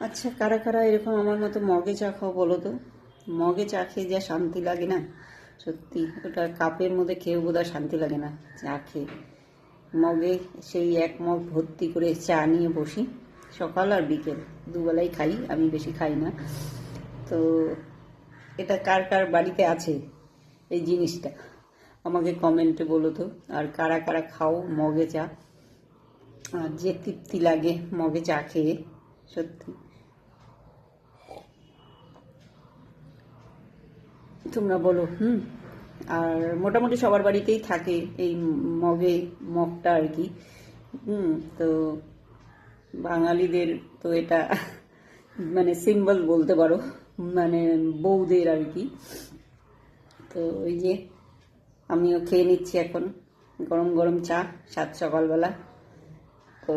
আচ্ছা, কারা কারা এরকম আমার মতো মগে চা খাও বলো তো? মগে চা খেয়ে যা শান্তি লাগে না, সত্যি। ওটা কাপের মধ্যে খেয়েও বোধহয় শান্তি লাগে না। চা খেয়ে মগে সেই এক মগ ভর্তি করে চা নিয়ে বসি, সকাল আর বিকেল দুবেলাই খাই, আমি বেশি খাই না। তো এটা কার কার বাড়িতে আছে এই জিনিসটা, আমাকে কমেন্টে বলো তো। আর কারা কারা খাও মগে চা, আর যে তৃপ্তি লাগে মগে চা খেয়ে, সত্যি। তোমরা বলো। আর মোটামুটি সবার বাড়িতেই থাকে এই মগে মগটা আর কি। তো বাঙালিদের তো এটা মানে সিম্বল বলতে পারো, মানে বউদের আর কি। তো ওই যে আমিও খেয়ে নিচ্ছি এখন গরম গরম চা, সাত সকালবেলা। তো